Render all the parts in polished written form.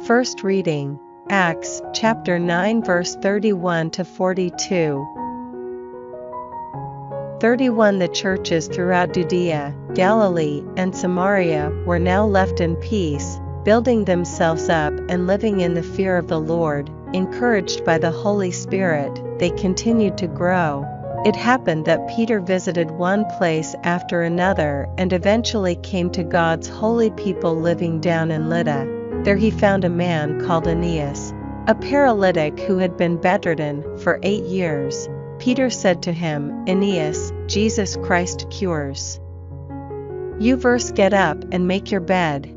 First reading, Acts chapter 9 verse 31 to 42. 31 The churches throughout Judea, Galilee, and Samaria were now left in peace, building themselves up and living in the fear of the Lord. Encouraged by the Holy Spirit, they continued to grow. It happened that Peter visited one place after another and eventually came to God's holy people living down in Lydda. There he found a man called Aeneas, a paralytic who had been bedridden for 8 years. Peter said to him, "Aeneas, Jesus Christ cures. You first get up and make your bed."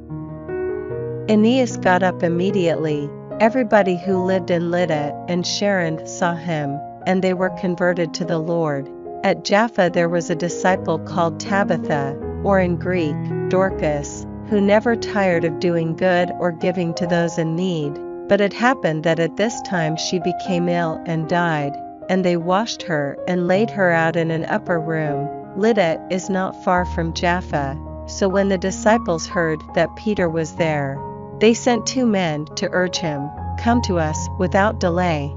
Aeneas got up immediately. Everybody who lived in Lydda and Sharon saw him, and they were converted to the Lord. At Jaffa there was a disciple called Tabitha, or in Greek, Dorcas, who never tired of doing good or giving to those in need. But it happened that at this time she became ill and died, and they washed her and laid her out in an upper room. Lydda is not far from Jaffa, so when the disciples heard that Peter was there, they sent 2 men to urge him, "Come to us without delay."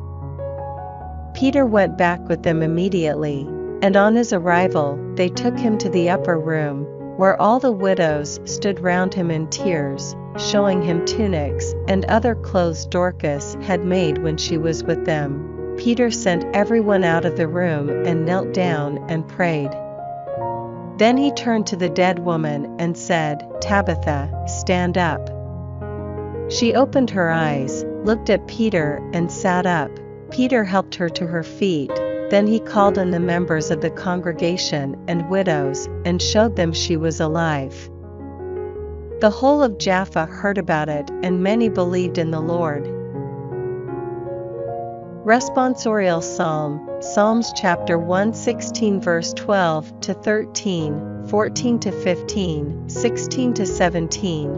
Peter went back with them immediately, and on his arrival they took him to the upper room, where all the widows stood round him in tears, showing him tunics and other clothes Dorcas had made when she was with them. Peter sent everyone out of the room and knelt down and prayed. Then he turned to the dead woman and said, "Tabitha, stand up." She opened her eyes, looked at Peter and sat up. Peter helped her to her feet. Then he called in the members of the congregation and widows and showed them she was alive. The whole of Jaffa heard about it, and many believed in the Lord. Responsorial Psalm, Psalms chapter 116 verse 12 to 13, 14 to 15, 16 to 17.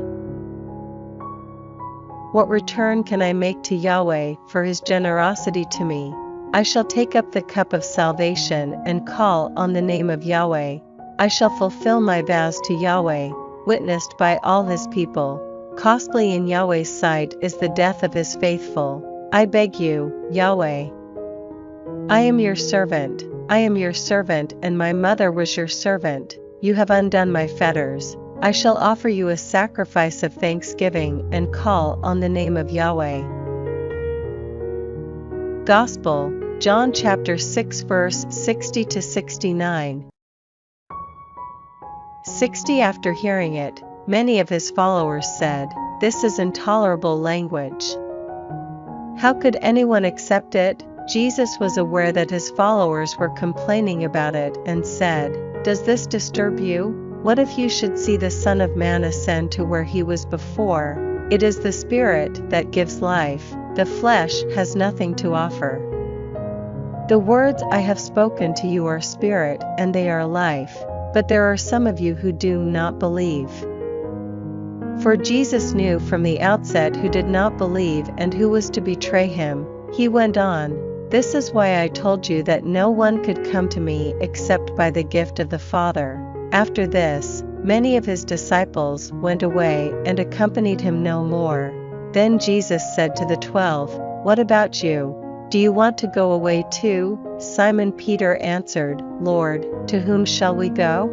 What return can I make to Yahweh for his generosity to me? I shall take up the cup of salvation and call on the name of Yahweh. I shall fulfill my vows to Yahweh, witnessed by all his people. Costly in Yahweh's sight is the death of his faithful. I beg you, Yahweh. I am your servant, and my mother was your servant. You have undone my fetters. I shall offer you a sacrifice of thanksgiving and call on the name of Yahweh. Gospel, John chapter 6 verse 60 to 69. 60 After hearing it, many of his followers said, "This is intolerable language. How could anyone accept it?" Jesus was aware that his followers were complaining about it and said, "Does this disturb you? What if you should see the Son of Man ascend to where he was before? It is the Spirit that gives life, the flesh has nothing to offer. The words I have spoken to you are spirit and they are life, but there are some of you who do not believe." For Jesus knew from the outset who did not believe and who was to betray him. He went on, "This is why I told you that no one could come to me except by the gift of the Father." After this, many of his disciples went away and accompanied him no more. Then Jesus said to the 12, "What about you? Do you want to go away too?" Simon Peter answered, "Lord, to whom shall we go?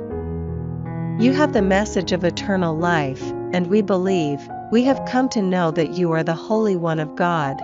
You have the message of eternal life, and we believe. We have come to know that you are the Holy One of God."